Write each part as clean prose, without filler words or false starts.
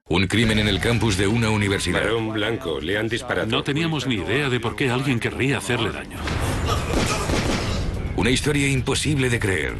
Un crimen en el campus de una universidad. Varón blanco, le han disparado. No teníamos ni idea de por qué alguien querría hacerle daño. Una historia imposible de creer.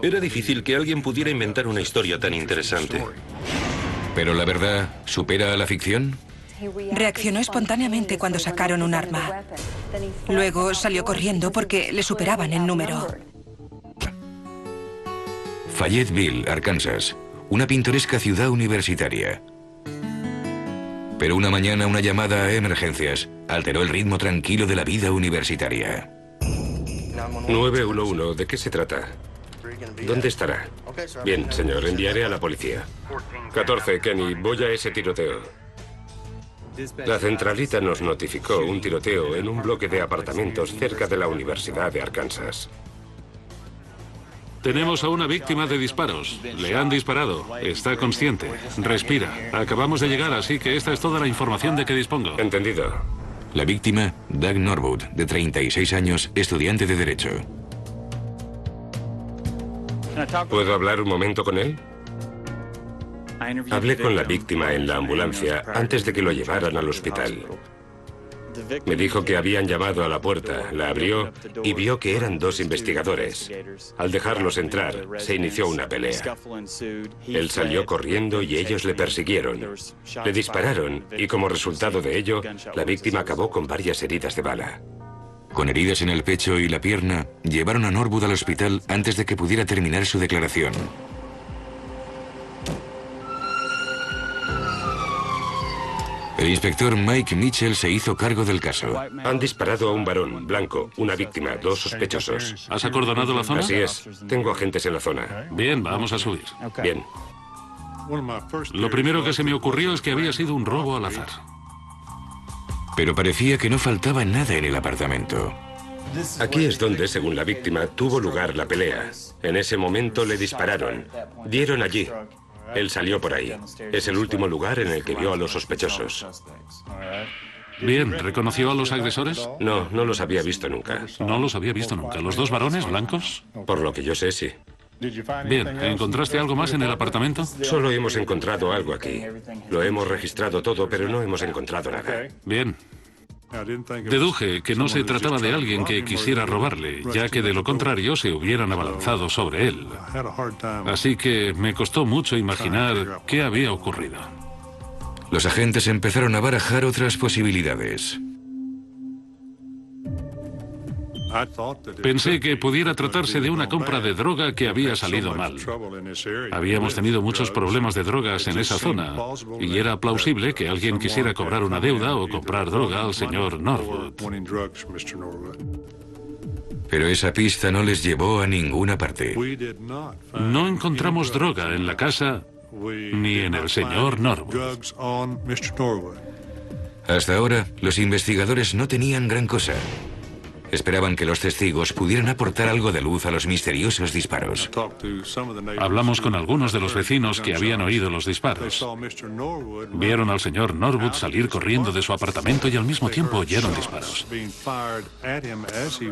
Era difícil que alguien pudiera inventar una historia tan interesante. Pero la verdad supera a la ficción. Reaccionó espontáneamente cuando sacaron un arma. Luego salió corriendo porque le superaban en número. Fayetteville, Arkansas, una pintoresca ciudad universitaria. Pero una mañana una llamada a emergencias alteró el ritmo tranquilo de la vida universitaria. 911, ¿de qué se trata? ¿Dónde estará? Bien, señor, enviaré a la policía. 14, Kenny, voy a ese tiroteo. La centralita nos notificó un tiroteo en un bloque de apartamentos cerca de la Universidad de Arkansas. Tenemos a una víctima de disparos. Le han disparado. Está consciente. Respira. Acabamos de llegar, así que esta es toda la información de que dispongo. Entendido. La víctima, Doug Norwood, de 36 años, estudiante de Derecho. ¿Puedo hablar un momento con él? Hablé con la víctima en la ambulancia antes de que lo llevaran al hospital. Me dijo que habían llamado a la puerta, la abrió y vio que eran dos investigadores. Al dejarlos entrar, se inició una pelea. Él salió corriendo y ellos le persiguieron. Le dispararon y como resultado de ello, la víctima acabó con varias heridas de bala. Con heridas en el pecho y la pierna, llevaron a Norwood al hospital antes de que pudiera terminar su declaración. El inspector Mike Mitchell se hizo cargo del caso. Han disparado a un varón blanco, una víctima, dos sospechosos. ¿Has acordonado la zona? Así es. Tengo agentes en la zona. Bien, vamos a subir. Bien. Lo primero que se me ocurrió es que había sido un robo al azar. Pero parecía que no faltaba nada en el apartamento. Aquí es donde, según la víctima, tuvo lugar la pelea. En ese momento le dispararon. Dieron allí. Él salió por ahí. Es el último lugar en el que vio a los sospechosos. Bien, ¿reconoció a los agresores? No, no los había visto nunca. No los había visto nunca. ¿Los dos varones blancos? Por lo que yo sé, sí. Bien, ¿encontraste algo más en el apartamento? Solo hemos encontrado algo aquí. Lo hemos registrado todo, pero no hemos encontrado nada. Bien. Deduje que no se trataba de alguien que quisiera robarle, ya que de lo contrario se hubieran abalanzado sobre él. Así que me costó mucho imaginar qué había ocurrido. Los agentes empezaron a barajar otras posibilidades. Pensé que pudiera tratarse de una compra de droga que había salido mal. Habíamos tenido muchos problemas de drogas en esa zona y era plausible que alguien quisiera cobrar una deuda o comprar droga al señor Norwood. Pero esa pista no les llevó a ninguna parte. No encontramos droga en la casa ni en el señor Norwood. Hasta ahora, los investigadores no tenían gran cosa. Esperaban que los testigos pudieran aportar algo de luz a los misteriosos disparos. Hablamos con algunos de los vecinos que habían oído los disparos. Vieron al señor Norwood salir corriendo de su apartamento y al mismo tiempo oyeron disparos.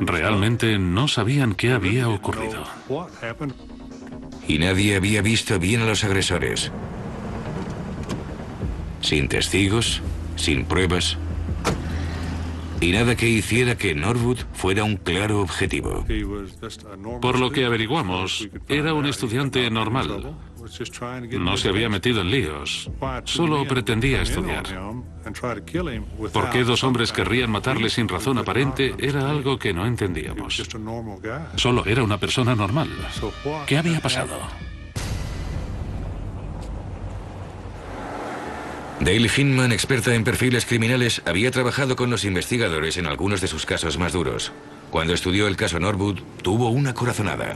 Realmente no sabían qué había ocurrido. Y nadie había visto bien a los agresores. Sin testigos, sin pruebas, y nada que hiciera que Norwood fuera un claro objetivo. Por lo que averiguamos, era un estudiante normal. No se había metido en líos. Solo pretendía estudiar. ¿Por qué dos hombres querrían matarle sin razón aparente? Era algo que no entendíamos. Solo era una persona normal. ¿Qué había pasado? Dale Hinman, experta en perfiles criminales, había trabajado con los investigadores en algunos de sus casos más duros. Cuando estudió el caso Norwood, tuvo una corazonada.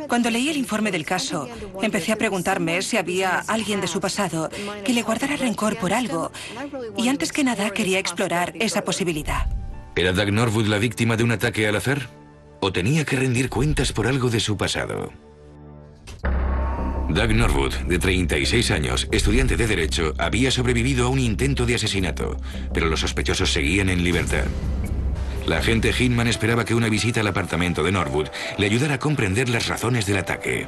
Cuando leí el informe del caso, empecé a preguntarme si había alguien de su pasado que le guardara rencor por algo. Y antes que nada quería explorar esa posibilidad. ¿Era Doug Norwood la víctima de un ataque al azar? ¿O tenía que rendir cuentas por algo de su pasado? Doug Norwood, de 36 años, estudiante de Derecho, había sobrevivido a un intento de asesinato, pero los sospechosos seguían en libertad. La agente Hinman esperaba que una visita al apartamento de Norwood le ayudara a comprender las razones del ataque.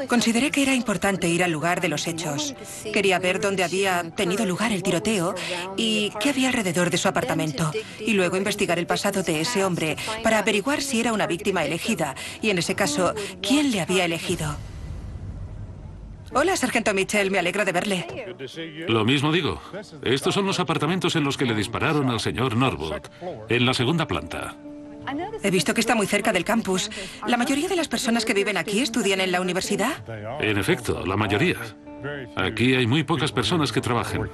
Consideré que era importante ir al lugar de los hechos. Quería ver dónde había tenido lugar el tiroteo y qué había alrededor de su apartamento. Y luego investigar el pasado de ese hombre para averiguar si era una víctima elegida y, en ese caso, quién le había elegido. Hola, sargento Mitchell, me alegra de verle. Lo mismo digo. Estos son los apartamentos en los que le dispararon al señor Norwood, en la segunda planta. He visto que está muy cerca del campus. ¿La mayoría de las personas que viven aquí estudian en la universidad? En efecto, la mayoría. Aquí hay muy pocas personas que trabajen.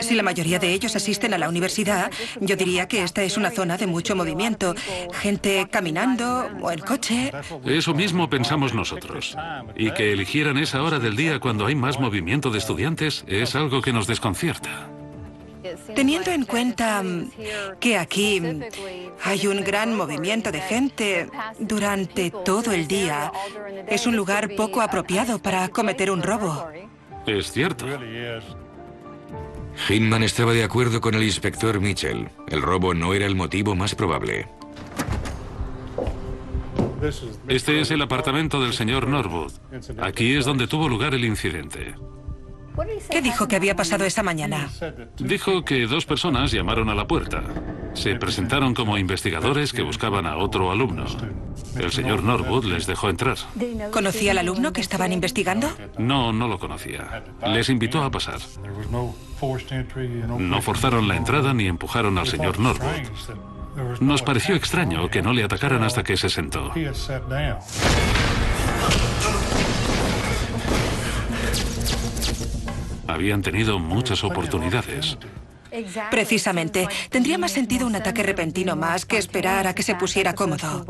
Si la mayoría de ellos asisten a la universidad, yo diría que esta es una zona de mucho movimiento. Gente caminando o en coche. Eso mismo pensamos nosotros. Y que eligieran esa hora del día cuando hay más movimiento de estudiantes es algo que nos desconcierta. Teniendo en cuenta que aquí hay un gran movimiento de gente durante todo el día, es un lugar poco apropiado para cometer un robo. Es cierto. Hinman estaba de acuerdo con el inspector Mitchell. El robo no era el motivo más probable. Este es el apartamento del señor Norwood. Aquí es donde tuvo lugar el incidente. ¿Qué dijo que había pasado esa mañana? Dijo que dos personas llamaron a la puerta. Se presentaron como investigadores que buscaban a otro alumno. El señor Norwood les dejó entrar. ¿Conocía al alumno que estaban investigando? No, no lo conocía. Les invitó a pasar. No forzaron la entrada ni empujaron al señor Norwood. Nos pareció extraño que no le atacaran hasta que se sentó. Habían tenido muchas oportunidades. Precisamente. Tendría más sentido un ataque repentino más que esperar a que se pusiera cómodo.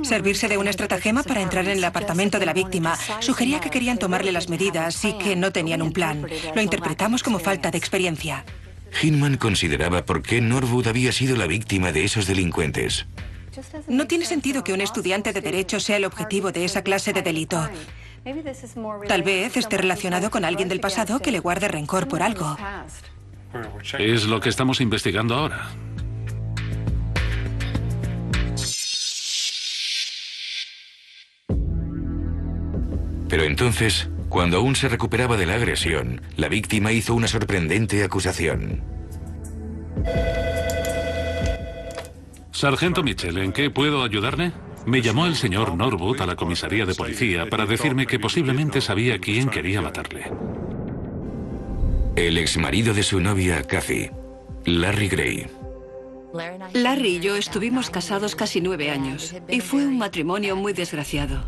Servirse de una estratagema para entrar en el apartamento de la víctima sugería que querían tomarle las medidas y que no tenían un plan. Lo interpretamos como falta de experiencia. Hinman consideraba por qué Norwood había sido la víctima de esos delincuentes. No tiene sentido que un estudiante de Derecho sea el objetivo de esa clase de delito. Tal vez esté relacionado con alguien del pasado que le guarde rencor por algo. Es lo que estamos investigando ahora. Pero entonces, cuando aún se recuperaba de la agresión, la víctima hizo una sorprendente acusación. Sargento Mitchell, ¿en qué puedo ayudarle? Me llamó el señor Norwood a la comisaría de policía para decirme que posiblemente sabía quién quería matarle. El exmarido de su novia, Kathy, Larry Gray. Larry y yo estuvimos casados casi 9 años y fue un matrimonio muy desgraciado.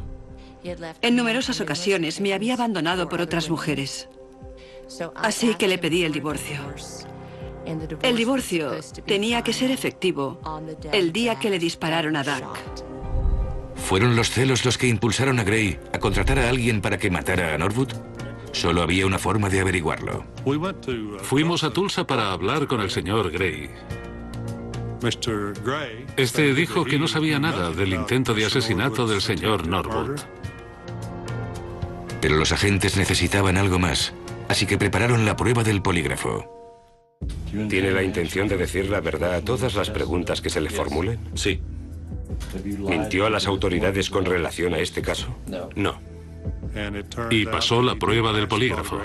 En numerosas ocasiones me había abandonado por otras mujeres. Así que le pedí el divorcio. El divorcio tenía que ser efectivo el día que le dispararon a Doug. ¿Fueron los celos los que impulsaron a Gray a contratar a alguien para que matara a Norwood? Solo había una forma de averiguarlo. Fuimos a Tulsa para hablar con el señor Gray. Este dijo que no sabía nada del intento de asesinato del señor Norwood. Pero los agentes necesitaban algo más, así que prepararon la prueba del polígrafo. ¿Tiene la intención de decir la verdad a todas las preguntas que se le formulen? Sí. ¿Mintió a las autoridades con relación a este caso? No. Y pasó la prueba del polígrafo.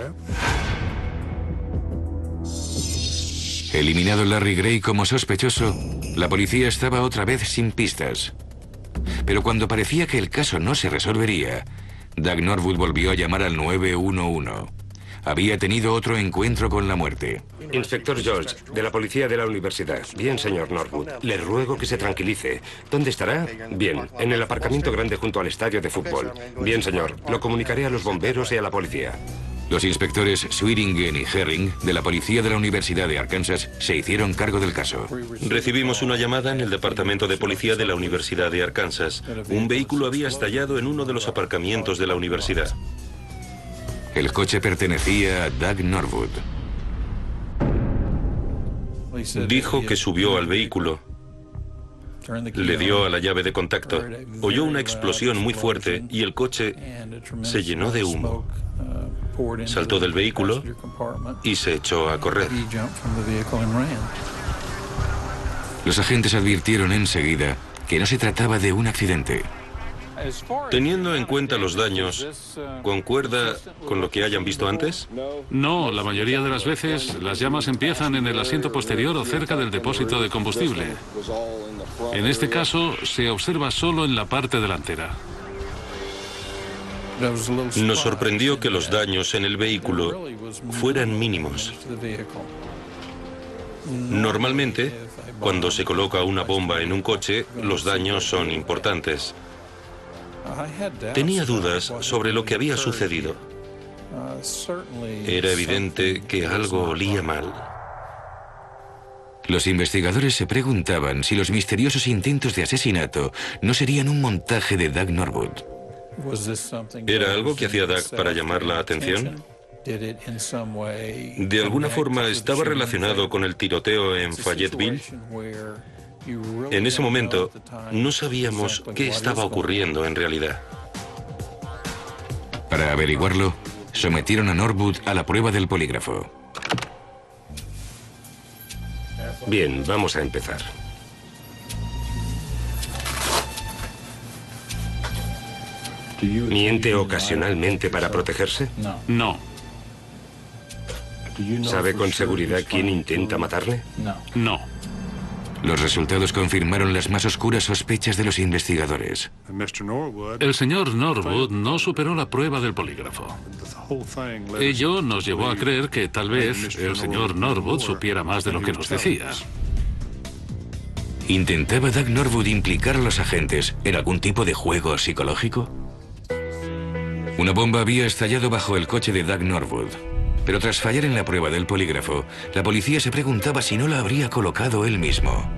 Eliminado Larry Gray como sospechoso, la policía estaba otra vez sin pistas. Pero cuando parecía que el caso no se resolvería, Doug Norwood volvió a llamar al 911. Había tenido otro encuentro con la muerte. Inspector George, de la policía de la universidad. Bien, señor Norwood. Le ruego que se tranquilice. ¿Dónde estará? Bien, en el aparcamiento grande junto al estadio de fútbol. Bien, señor. Lo comunicaré a los bomberos y a la policía. Los inspectores Swearingen y Herring, de la policía de la Universidad de Arkansas, se hicieron cargo del caso. Recibimos una llamada en el departamento de policía de la Universidad de Arkansas. Un vehículo había estallado en uno de los aparcamientos de la universidad. El coche pertenecía a Doug Norwood. Dijo que subió al vehículo. Le dio a la llave de contacto. Oyó una explosión muy fuerte y el coche se llenó de humo. Saltó del vehículo y se echó a correr. Los agentes advirtieron enseguida que no se trataba de un accidente. Teniendo en cuenta los daños, ¿concuerda con lo que hayan visto antes? No, la mayoría de las veces las llamas empiezan en el asiento posterior o cerca del depósito de combustible. En este caso, se observa solo en la parte delantera. Nos sorprendió que los daños en el vehículo fueran mínimos. Normalmente, cuando se coloca una bomba en un coche, los daños son importantes. Tenía dudas sobre lo que había sucedido. Era evidente que algo olía mal. Los investigadores se preguntaban si los misteriosos intentos de asesinato no serían un montaje de Doug Norwood. ¿Era algo que hacía Doug para llamar la atención? ¿De alguna forma estaba relacionado con el tiroteo en Fayetteville? En ese momento, no sabíamos qué estaba ocurriendo en realidad. Para averiguarlo, sometieron a Norwood a la prueba del polígrafo. Bien, vamos a empezar. ¿Miente ocasionalmente para protegerse? No, ¿Sabe con seguridad quién intenta matarle? no. Los resultados confirmaron las más oscuras sospechas de los investigadores. El señor Norwood no superó la prueba del polígrafo. Ello nos llevó a creer que tal vez el señor Norwood supiera más de lo que nos decía. ¿Intentaba Doug Norwood implicar a los agentes en algún tipo de juego psicológico? Una bomba había estallado bajo el coche de Doug Norwood, pero tras fallar en la prueba del polígrafo, la policía se preguntaba si no la habría colocado él mismo.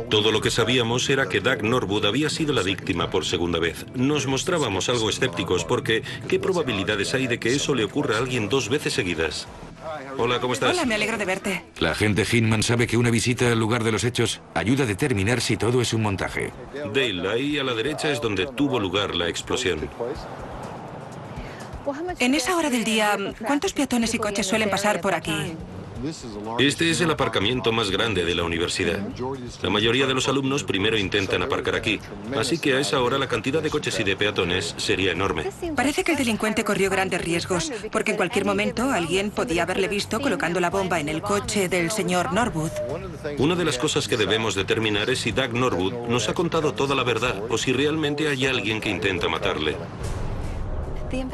Todo lo que sabíamos era que Doug Norwood había sido la víctima por segunda vez. Nos mostrábamos algo escépticos porque ¿qué probabilidades hay de que eso le ocurra a alguien 2 veces seguidas? Hola, ¿cómo estás? Hola, me alegro de verte. La agente Hinman sabe que una visita al lugar de los hechos ayuda a determinar si todo es un montaje. Dale, ahí a la derecha es donde tuvo lugar la explosión. En esa hora del día, ¿cuántos peatones y coches suelen pasar por aquí? Este es el aparcamiento más grande de la universidad. La mayoría de los alumnos primero intentan aparcar aquí, así que a esa hora la cantidad de coches y de peatones sería enorme. Parece que el delincuente corrió grandes riesgos, porque en cualquier momento alguien podía haberle visto colocando la bomba en el coche del señor Norwood. Una de las cosas que debemos determinar es si Doug Norwood nos ha contado toda la verdad o si realmente hay alguien que intenta matarle.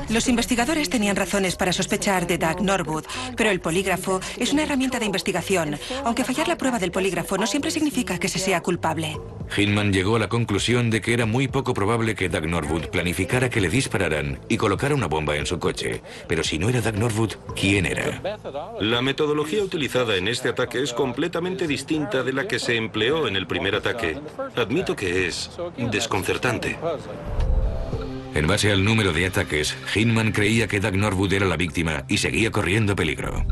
Los investigadores tenían razones para sospechar de Doug Norwood, pero el polígrafo es una herramienta de investigación. Aunque fallar la prueba del polígrafo no siempre significa que se sea culpable. Hinman llegó a la conclusión de que era muy poco probable que Doug Norwood planificara que le dispararan y colocara una bomba en su coche. Pero si no era Doug Norwood, ¿quién era? La metodología utilizada en este ataque es completamente distinta de la que se empleó en el primer ataque. Admito que es desconcertante. En base al número de ataques, Hinman creía que Doug Norwood era la víctima y seguía corriendo peligro.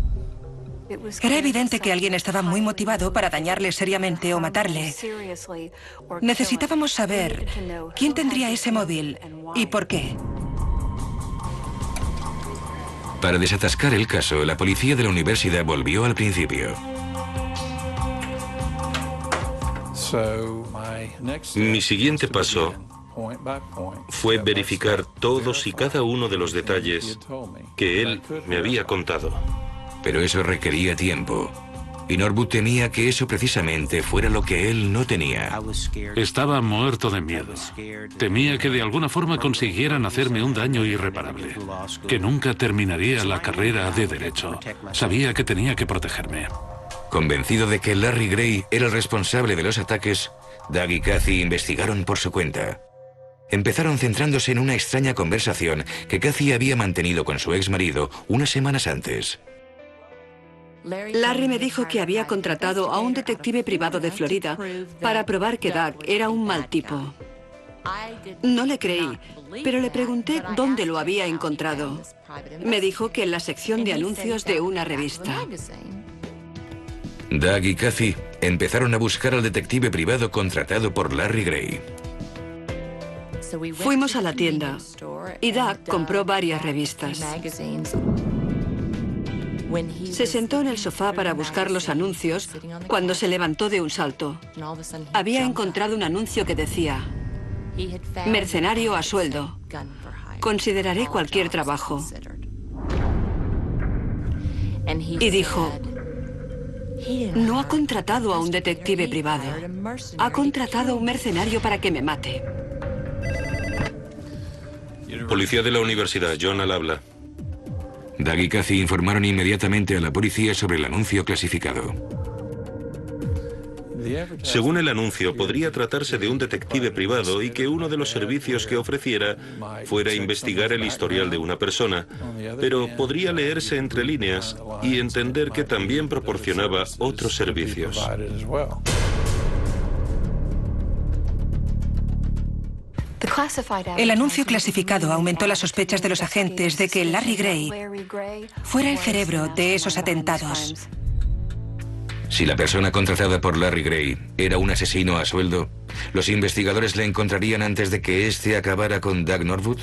Era evidente que alguien estaba muy motivado para dañarle seriamente o matarle. Necesitábamos saber quién tendría ese móvil y por qué. Para desatascar el caso, la policía de la universidad volvió al principio. Mi siguiente paso fue verificar todos y cada uno de los detalles que él me había contado. Pero eso requería tiempo. Y Norwood temía que eso precisamente fuera lo que él no tenía. Estaba muerto de miedo. Temía que de alguna forma consiguieran hacerme un daño irreparable, que nunca terminaría la carrera de Derecho. Sabía que tenía que protegerme. Convencido de que Larry Gray era el responsable de los ataques, Doug y Kathy investigaron por su cuenta. Empezaron centrándose en una extraña conversación que Kathy había mantenido con su exmarido unas semanas antes. Larry me dijo que había contratado a un detective privado de Florida para probar que Doug era un mal tipo. No le creí, pero le pregunté dónde lo había encontrado. Me dijo que en la sección de anuncios de una revista. Doug y Kathy empezaron a buscar al detective privado contratado por Larry Gray. Fuimos a la tienda y Doug compró varias revistas. Se sentó en el sofá para buscar los anuncios cuando se levantó de un salto. Había encontrado un anuncio que decía: mercenario a sueldo. Consideraré cualquier trabajo. Y dijo: no ha contratado a un detective privado. Ha contratado a un mercenario para que me mate. Policía de la universidad, John al habla. Doug y Kathy informaron inmediatamente a la policía sobre el anuncio clasificado. Según el anuncio, podría tratarse de un detective privado y que uno de los servicios que ofreciera fuera investigar el historial de una persona, pero podría leerse entre líneas y entender que también proporcionaba otros servicios. El anuncio clasificado aumentó las sospechas de los agentes de que Larry Gray fuera el cerebro de esos atentados. Si la persona contratada por Larry Gray era un asesino a sueldo, ¿los investigadores le encontrarían antes de que éste acabara con Doug Norwood?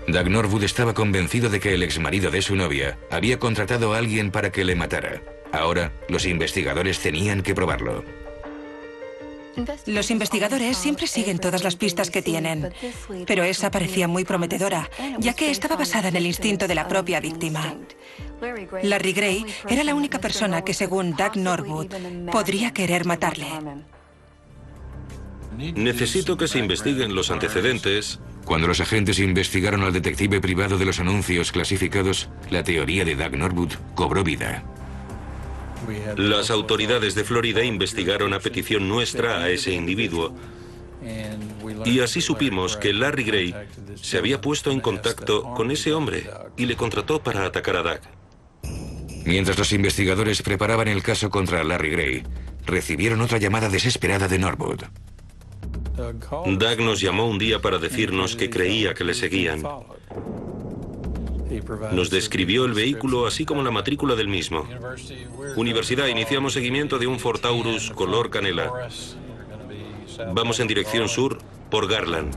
Doug Norwood estaba convencido de que el exmarido de su novia había contratado a alguien para que le matara. Ahora, los investigadores tenían que probarlo. Los investigadores siempre siguen todas las pistas que tienen, pero esa parecía muy prometedora, ya que estaba basada en el instinto de la propia víctima. Larry Gray era la única persona que, según Doug Norwood, podría querer matarle. Necesito que se investiguen los antecedentes. Cuando los agentes investigaron al detective privado de los anuncios clasificados, la teoría de Doug Norwood cobró vida. Las autoridades de Florida investigaron a petición nuestra a ese individuo. Y así supimos que Larry Gray se había puesto en contacto con ese hombre y le contrató para atacar a Doug. Mientras los investigadores preparaban el caso contra Larry Gray, recibieron otra llamada desesperada de Norwood. Doug nos llamó un día para decirnos que creía que le seguían. Nos describió el vehículo así como la matrícula del mismo. Universidad, iniciamos seguimiento de un Ford Taurus color canela. Vamos en dirección sur por Garland.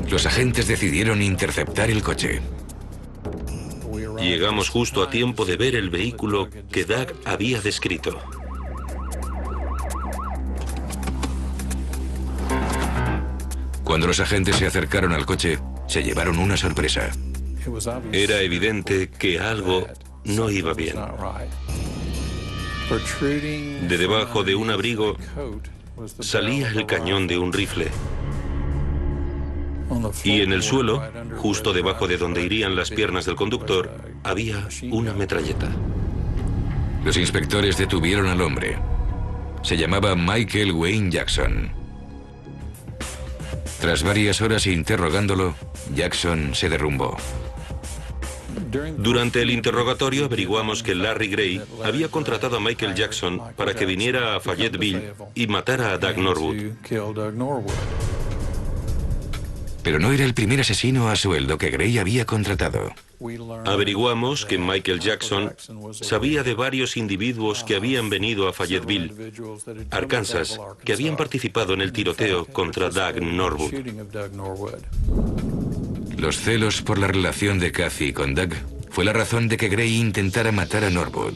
Los agentes decidieron interceptar el coche. Llegamos justo a tiempo de ver el vehículo que Doug había descrito. Cuando los agentes se acercaron al coche, se llevaron una sorpresa. Era evidente que algo no iba bien. De debajo de un abrigo salía el cañón de un rifle. Y en el suelo, justo debajo de donde irían las piernas del conductor, había una metralleta. Los inspectores detuvieron al hombre. Se llamaba Michael Wayne Jackson. Tras varias horas interrogándolo, Jackson se derrumbó. Durante el interrogatorio averiguamos que Larry Gray había contratado a Michael Jackson para que viniera a Fayetteville y matara a Doug Norwood. Pero no era el primer asesino a sueldo que Gray había contratado. Averiguamos que Michael Jackson sabía de varios individuos que habían venido a Fayetteville, Arkansas, que habían participado en el tiroteo contra Doug Norwood. Los celos por la relación de Kathy con Doug fue la razón de que Gray intentara matar a Norwood.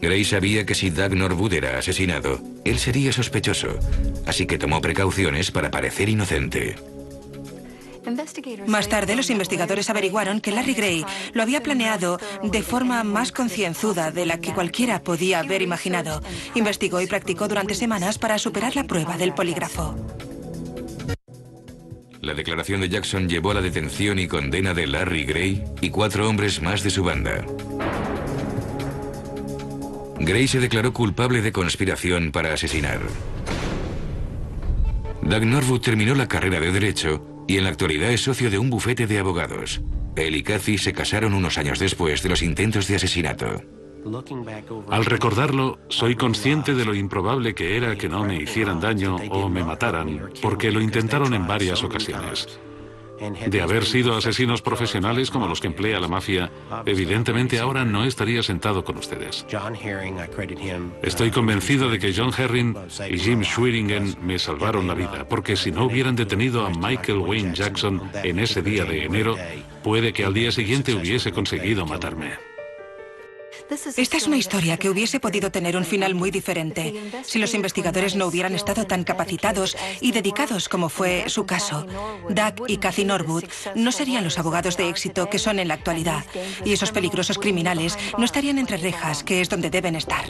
Gray sabía que si Doug Norwood era asesinado, él sería sospechoso, así que tomó precauciones para parecer inocente. Más tarde, los investigadores averiguaron que Larry Gray lo había planeado de forma más concienzuda de la que cualquiera podía haber imaginado. Investigó y practicó durante semanas para superar la prueba del polígrafo. La declaración de Jackson llevó a la detención y condena de Larry Gray y 4 hombres más de su banda. Gray se declaró culpable de conspiración para asesinar. Doug Norwood terminó la carrera de Derecho y en la actualidad es socio de un bufete de abogados. Él y Kathy se casaron unos años después de los intentos de asesinato. Al recordarlo, soy consciente de lo improbable que era que no me hicieran daño o me mataran, porque lo intentaron en varias ocasiones. De haber sido asesinos profesionales como los que emplea la mafia, evidentemente ahora no estaría sentado con ustedes. Estoy convencido de que John Herring y Jim Schwieringen me salvaron la vida, porque si no hubieran detenido a Michael Wayne Jackson en ese día de enero, puede que al día siguiente hubiese conseguido matarme. Esta es una historia que hubiese podido tener un final muy diferente si los investigadores no hubieran estado tan capacitados y dedicados como fue su caso. Doug y Kathy Norwood no serían los abogados de éxito que son en la actualidad, y esos peligrosos criminales no estarían entre rejas, que es donde deben estar.